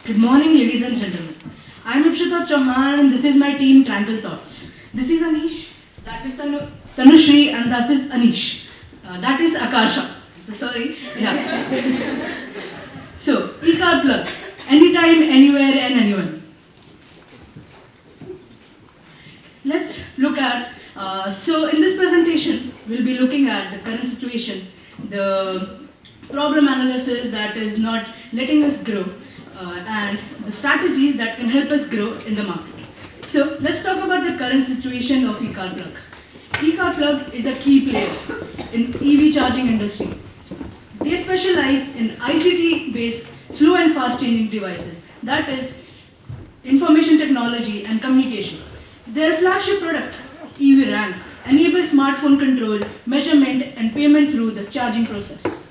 Good morning, ladies and gentlemen. I am Ipshita Chauhan and this is my Team Tranquil Tots. This is Anish, that is Tanushri, and that is Anish. That is Akasha. So sorry. Yeah. So, ecarPlug. Anytime, anywhere, and anyone. Let's look at, so in this presentation, we'll be looking at the current situation, the problem analysis that is not letting us grow, and the strategies that can help us grow in the market. So let's talk about the current situation of ecarPlug. ecarPlug is a key player in EV charging industry. They specialize in ICT-based slow and fast changing devices, that is information technology and communication. Their flagship product, EV Rank, enables smartphone control, measurement and payment through the charging process.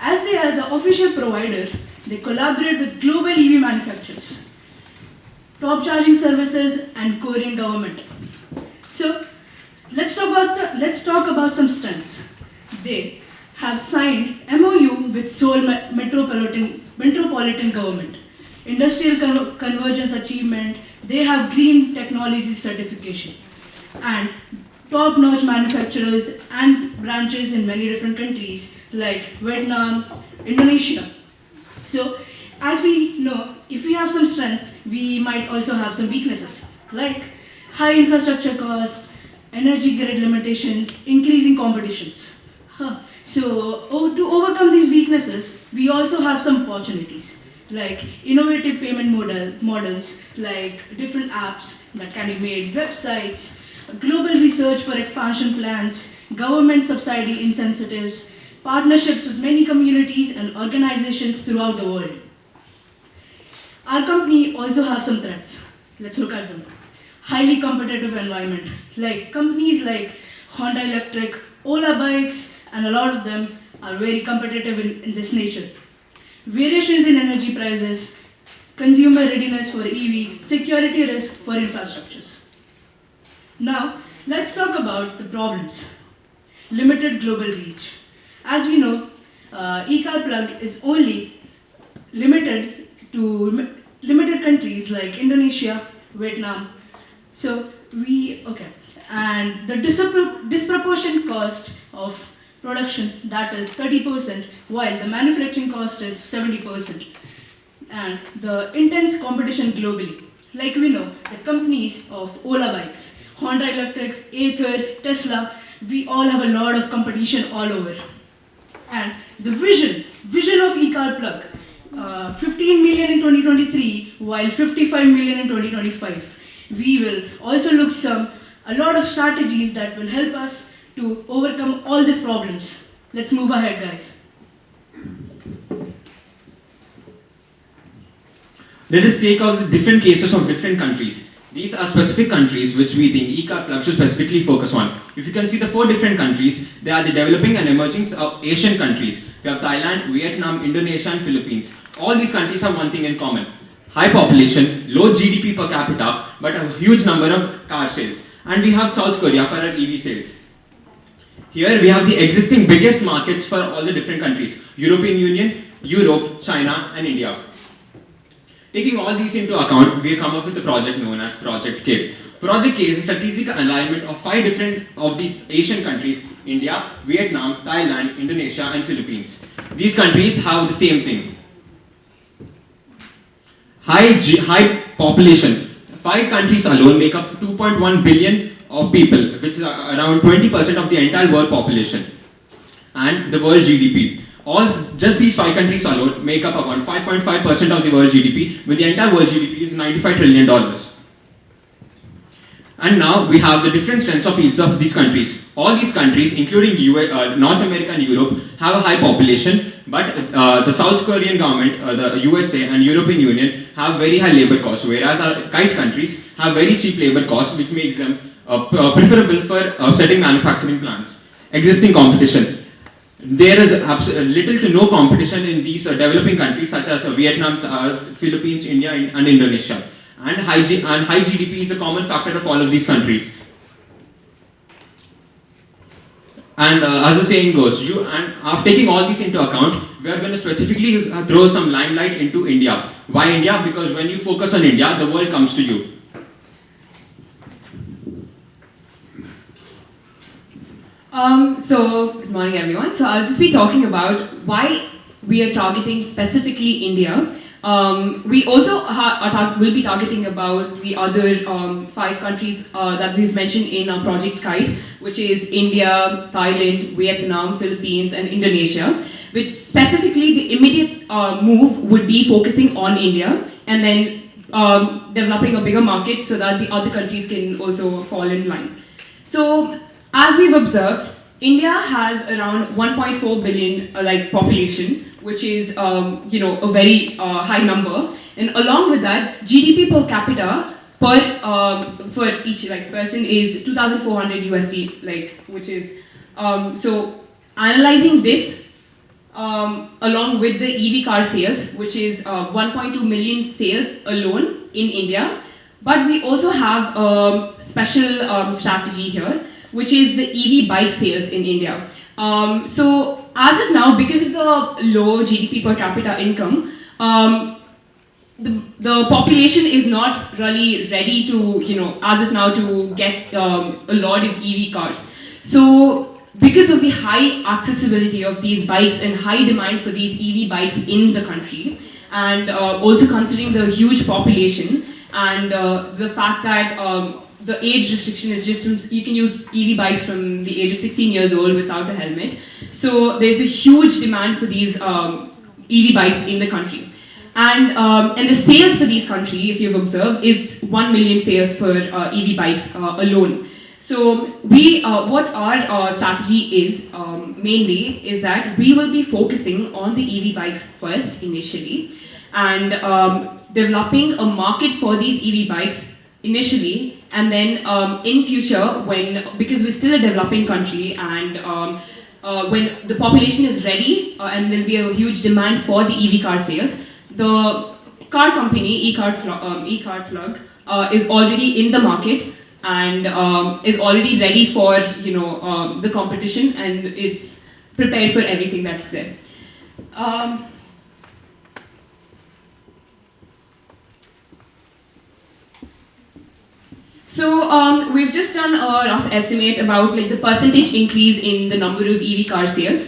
As they are the official provider, they collaborate with global EV manufacturers, top charging services and Korean government. So let's talk about some strengths. They have signed MOU with Seoul Metropolitan Government, Industrial Convergence Achievement, they have Green Technology Certification, and top-notch manufacturers and branches in many different countries like Vietnam, Indonesia. So, as we know, if we have some strengths, we might also have some weaknesses, like high infrastructure costs, energy grid limitations, increasing competitions. So, to overcome these weaknesses, we also have some opportunities, like innovative payment models, like different apps that can be made, websites, global research for expansion plans, government subsidy incentives, partnerships with many communities and organizations throughout the world. Our company also have some threats. Let's look at them. Highly competitive environment, like companies like Honda Electric, Ola Bikes, and a lot of them are very competitive in this nature. Variations in energy prices, consumer readiness for EV, security risk for infrastructures. Now, let's talk about the problems. Limited global reach. As we know, ecarPlug is only limited to limited countries like Indonesia, Vietnam. So and the disproportionate cost of production, that is 30%, while the manufacturing cost is 70%. And the intense competition globally. Like we know, the companies of Ola Bikes, Honda Electrics, Ather, Tesla, we all have a lot of competition all over. And the vision of ecarPlug, 15 million in 2023, while 55 million in 2025. We will also look a lot of strategies that will help us to overcome all these problems. Let's move ahead, guys. Let us take out the different cases of different countries. These are specific countries which we think ecarPlug should specifically focus on. If you can see the 4 different countries, they are the developing and emerging Asian countries. We have Thailand, Vietnam, Indonesia and Philippines. All these countries have one thing in common. High population, low GDP per capita, but a huge number of car sales. And we have South Korea for our EV sales. Here we have the existing biggest markets for all the different countries. European Union, Europe, China and India. Taking all these into account, we have come up with a project known as Project K. Project K is a strategic alignment of 5 different of these Asian countries: India, Vietnam, Thailand, Indonesia and Philippines. These countries have the same thing. High population. 5 countries alone make up 2.1 billion of people, which is around 20% of the entire world population. And the world GDP. Just these 5 countries alone make up about 5.5% of the world GDP, when the entire world GDP is $95 trillion. And now we have the different strengths of each of these countries. All these countries, including North America and Europe, have a high population, but the South Korean government, the USA and European Union have very high labor costs, whereas our kite countries have very cheap labor costs, which makes them preferable for setting manufacturing plants. Existing competition. There is little to no competition in these developing countries such as Vietnam, Philippines, India and Indonesia. And high GDP is a common factor of all of these countries. And as the saying goes, after taking all these into account, we are going to specifically throw some limelight into India. Why India? Because when you focus on India, the world comes to you. So, good morning everyone. So, I'll just be talking about why we are targeting specifically India. We also will be targeting about the other 5 countries that we've mentioned in our Project Kite, which is India, Thailand, Vietnam, Philippines, and Indonesia. Which specifically the immediate move would be focusing on India and then developing a bigger market so that the other countries can also fall in line. So, as we've observed, India has around 1.4 billion population, which is a very high number, and along with that, GDP per capita for each person is 2,400 USD, which is so analyzing this along with the EV car sales, which is 1.2 million sales alone in India, but we also have a special strategy here, which is the EV bike sales in India. So as of now, because of the low GDP per capita income, the population is not really ready to, as of now, to get a lot of EV cars. So because of the high accessibility of these bikes and high demand for these EV bikes in the country, and also considering the huge population and the fact that the age restriction is just, you can use EV bikes from the age of 16 years old without a helmet. So there's a huge demand for these EV bikes in the country. And the sales for these country, if you've observed, is 1 million sales for EV bikes alone. So what our strategy is mainly is that we will be focusing on the EV bikes first initially and developing a market for these EV bikes initially, and then in future, because we're still a developing country and when the population is ready and there'll be a huge demand for the EV car sales, the car company ecarPlug is already in the market and is already ready for the competition, and it's prepared for everything that's there. So we've just done a rough estimate about the percentage increase in the number of EV car sales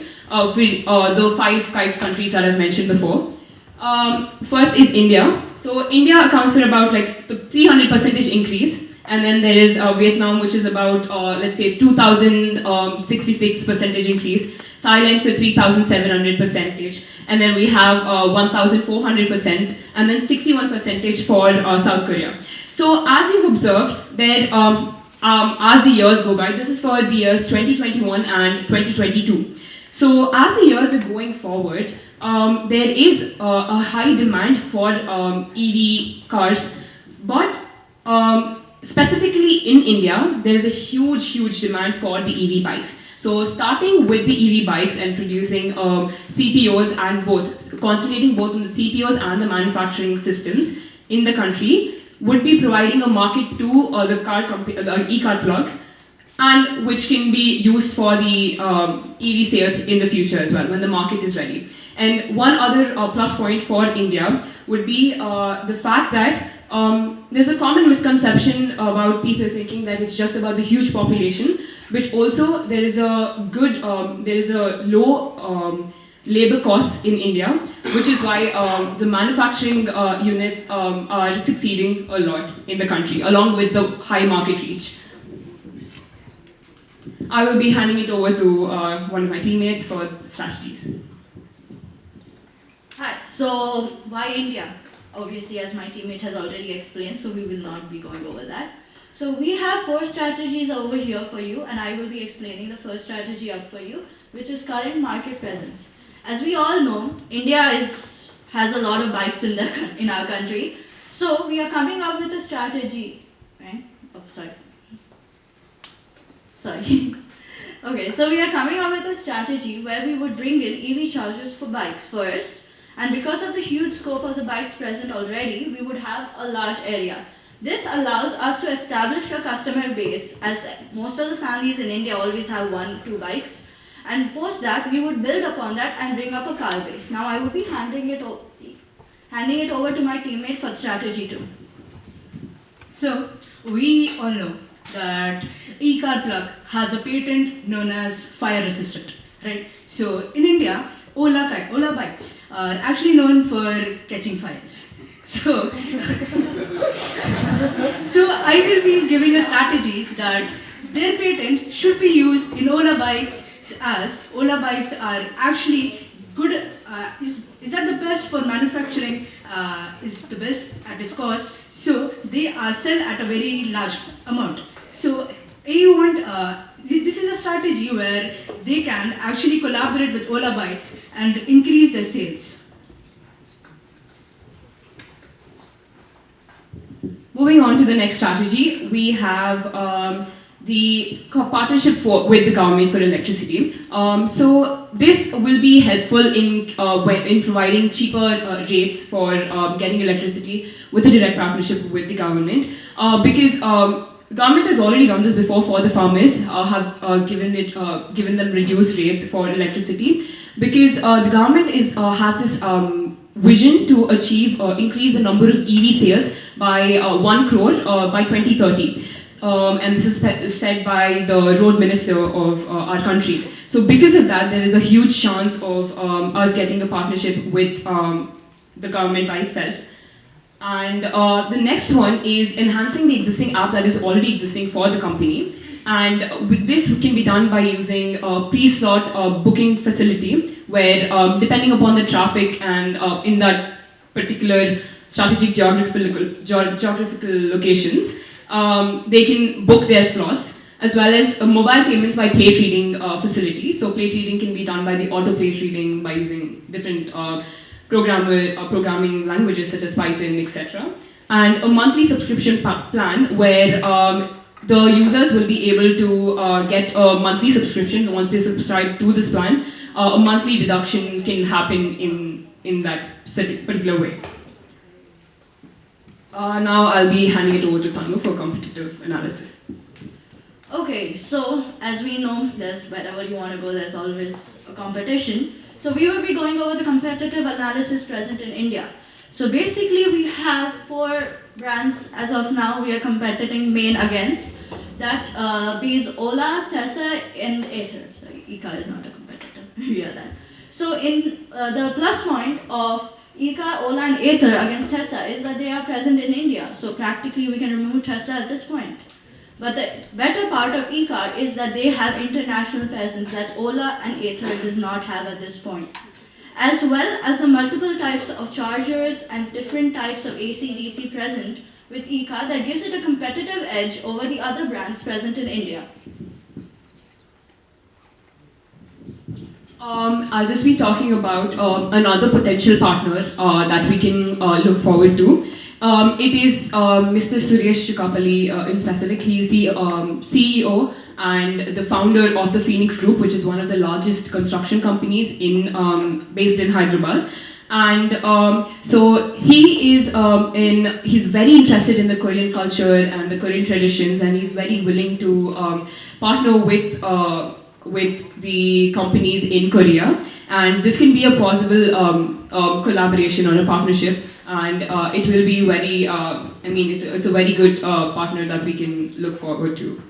with the 5 countries that I've mentioned before. First is India. So India accounts for about the 300% increase, and then there is Vietnam, which is about let's say 2,066% increase. Thailand for 3,700%, and then we have 1,400%, and then 61% for South Korea. So as you've observed, that as the years go by, this is for the years 2021 and 2022. So as the years are going forward, there is a high demand for EV cars, but specifically in India, there is a huge demand for the EV bikes. So starting with the EV bikes and producing CPOs and concentrating both on the CPOs and the manufacturing systems in the country, would be providing a market to the car company, the ecarPlug, and which can be used for the EV sales in the future as well when the market is ready. And one other plus point for India would be the fact that there's a common misconception about people thinking that it's just about the huge population, but also there is a low labor costs in India, which is why the manufacturing units are succeeding a lot in the country, along with the high market reach. I will be handing it over to one of my teammates for strategies. Hi, so why India? Obviously, as my teammate has already explained, so we will not be going over that. So we have 4 strategies over here for you, and I will be explaining the first strategy up for you, which is current market presence. As we all know, India has a lot of bikes in our country. So we are coming up with a strategy, right? Oh, sorry. Okay, so we are coming up with a strategy where we would bring in EV chargers for bikes first. And because of the huge scope of the bikes present already, we would have a large area. This allows us to establish a customer base, as most of the families in India always have 1-2 bikes, and post that we would build upon that and bring up a car base. Now I would be handing it over to my teammate for strategy 2. So, we all know that ecarPlug has a patent known as fire resistant, right? So, in India, Ola bikes are actually known for catching fires. So, I will be giving a strategy that their patent should be used in Ola bikes, as Ola bikes are actually good, is at the best for manufacturing, is the best at its cost, so they are sold at a very large amount. So this is a strategy where they can actually collaborate with Ola bikes and increase their sales. Moving on to the next strategy, we have the partnership with the government for electricity. So this will be helpful in providing cheaper rates for getting electricity with a direct partnership with the government, because government has already done this before for the farmers, have given them reduced rates for electricity, because the government has this vision to achieve increase the number of EV sales by 1 crore by 2030. And this is said by the road minister of our country. So because of that, there is a huge chance of us getting a partnership with the government by itself. And the next one is enhancing the existing app that is already existing for the company. And with this can be done by using a pre-slot booking facility, where depending upon the traffic and in that particular strategic geographical locations, they can book their slots, as well as mobile payments by plate reading facility. So plate reading can be done by the auto plate reading by using different programming languages such as Python, etc. And a monthly subscription plan where the users will be able to get a monthly subscription once they subscribe to this plan. A monthly deduction can happen in that particular way. Now I'll be handing it over to Tanu for competitive analysis. Okay, so as we know, there's wherever you want to go, there's always a competition. So we will be going over the competitive analysis present in India. So basically we have 4 brands as of now we are competing main against. That is Ola, Tesla and Ather. Sorry, ecar is not a competitor, we are that. So in the plus point of ecar, Ola and Ather against Tesla is that they are present in India. So practically we can remove Tesla at this point. But the better part of ecar is that they have international presence that Ola and Ather does not have at this point. As well as the multiple types of chargers and different types of AC-DC present with ecar that gives it a competitive edge over the other brands present in India. I'll just be talking about another potential partner that we can look forward to. It is Mr. Suresh Chukapalli in specific. He is the CEO and the founder of the Phoenix Group, which is one of the largest construction companies based in Hyderabad. And so he is he's very interested in the Korean culture and the Korean traditions, and he's very willing to partner with the companies in Korea, and this can be a possible collaboration or a partnership, and it will be very, it's a very good partner that we can look forward to.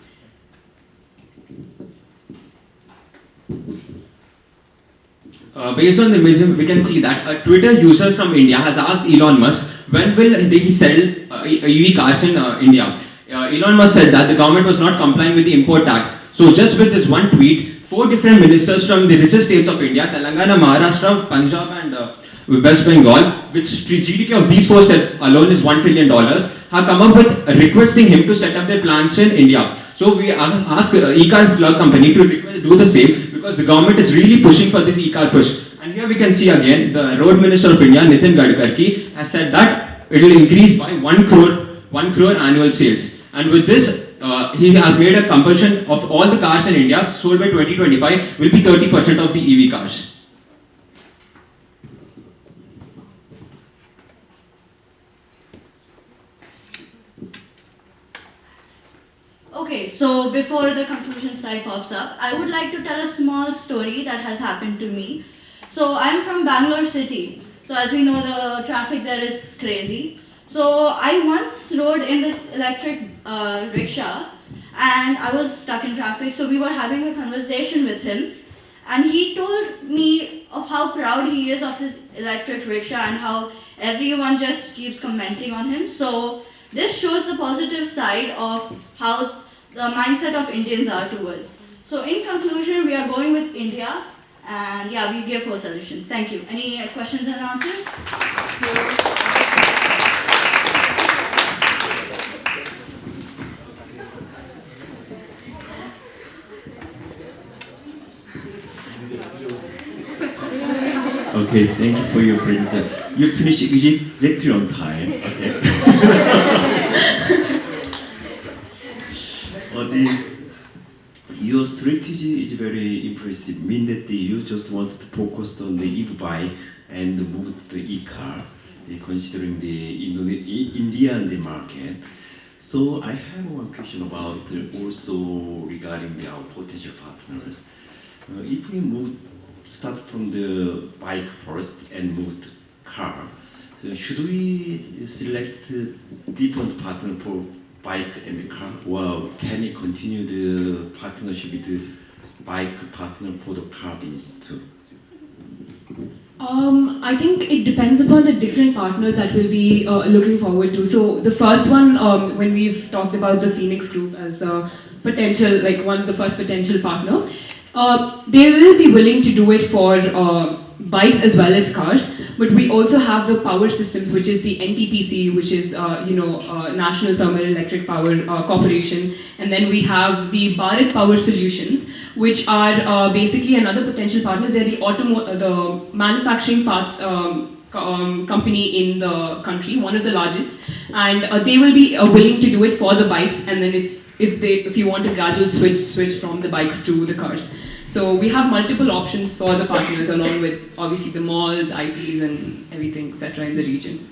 Based on the image, we can see that a Twitter user from India has asked Elon Musk when will he sell EV cars in India. Elon Musk said that the government was not complying with the import tax. So just with this one tweet, 4 different ministers from the richest states of India, Telangana, Maharashtra, Punjab and West Bengal, which GDP of these 4 states alone is $1 trillion, have come up with requesting him to set up their plants in India. So we ask ecarPlug company to do the same, because the government is really pushing for this ecar push. And here we can see again, the Road Minister of India, Nitin Gadkari, has said that it will increase by 1 crore annual sales. And with this, he has made a compulsion of all the cars in India sold by 2025 will be 30% of the EV cars. Okay, so before the conclusion slide pops up, I would like to tell a small story that has happened to me. So I'm from Bangalore city. So as we know, the traffic there is crazy. So I once rode in this electric rickshaw and I was stuck in traffic. So we were having a conversation with him and he told me of how proud he is of his electric rickshaw and how everyone just keeps commenting on him. So this shows the positive side of how the mindset of Indians are towards. So in conclusion, we are going with India and yeah, we give 4 solutions. Thank you. Any questions and answers? Okay, thank you for your presentation. You finished exactly on time. Okay. Your strategy is very impressive. Mean that you just want to focus on the EV bike and move to the e-car, considering the Indian market. So I have one question about also regarding our potential partners. If we start from the bike first and move to car, so should we select different partner for bike and car, or can we continue the partnership with the bike partner for the car business too? I think it depends upon the different partners that we'll be looking forward to. So the first one, when we've talked about the Phoenix Group as a potential, like the first potential partner, they will be willing to do it for bikes as well as cars, but we also have the power systems, which is the NTPC, which is National Thermal Electric Power Corporation, and then we have the Bharat Power Solutions, which are basically another potential partners. They're the manufacturing parts company in the country, one of the largest, and they will be willing to do it for the bikes, and then if you want a gradual switch from the bikes to the cars. So we have multiple options for the partners, along with obviously the malls, IPs, and everything, etc. in the region.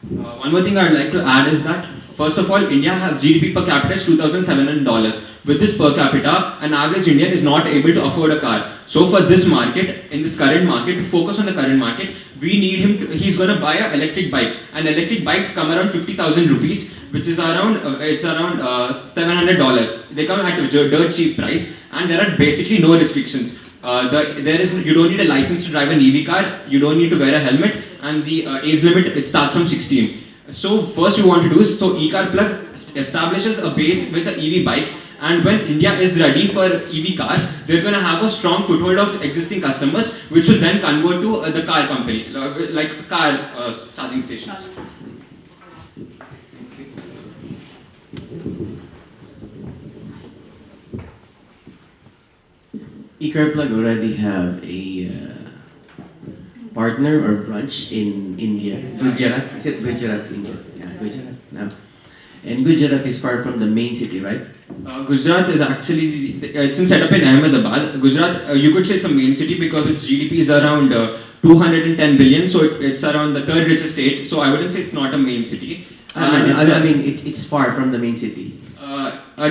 One more thing I'd like to add is that, first of all, India has GDP per capita is $2,700. With this per capita, an average Indian is not able to afford a car. So for this market, in this current market, to focus on the current market, we need him he's going to buy an electric bike. And electric bikes come around 50,000 rupees, which is around, $700. They come at a dirt cheap price, and there are basically no restrictions. You don't need a license to drive an EV car, you don't need to wear a helmet, and the age limit, it starts from 16. So first we want to do is, so ecarPlug establishes a base with the EV bikes, and when India is ready for EV cars, they're going to have a strong foothold of existing customers, which will then convert to the car company, like car charging stations. ecarPlug already have a partner or branch in India. Gujarat, is it Gujarat, India? Yeah, Gujarat. No. And Gujarat is far from the main city, right? Gujarat is actually, it's set up in Ahmedabad. Gujarat, you could say it's a main city because its GDP is around 210 billion, so it's around the 3rd richest state, so I wouldn't say it's not a main city. I mean, it's far from the main city.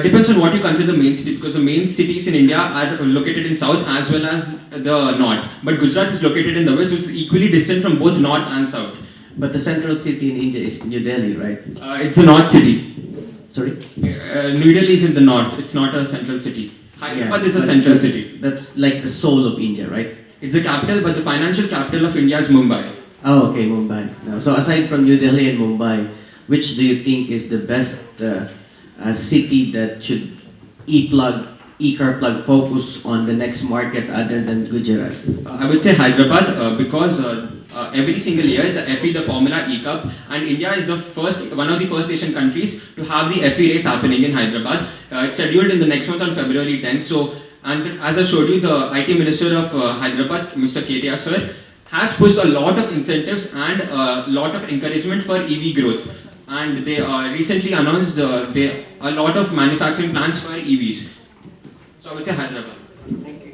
Depends on what you consider the main city, because the main cities in India are located in south as well as the north. But Gujarat is located in the west, so it's equally distant from both north and south. But the central city in India is New Delhi, right? It's the north city. Sorry? New Delhi is in the north, it's not a central city. Hyderabad is a central city. That's like the soul of India, right? It's the capital, but the financial capital of India is Mumbai. Oh, okay, Mumbai. Now, so aside from New Delhi and Mumbai, which do you think is the best city that should ecarPlug focus on the next market other than Gujarat? I would say Hyderabad because every single year the FE, the Formula E Cup, and India is one of the first Asian countries to have the FE race happening in Hyderabad. It's scheduled in the next month on February 10th. So, and as I showed you, the IT Minister of Hyderabad, Mr. KTR sir, has pushed a lot of incentives and a lot of encouragement for EV growth. And they recently announced a lot of manufacturing plans for EVs. So I would say Hyderabad. Thank you.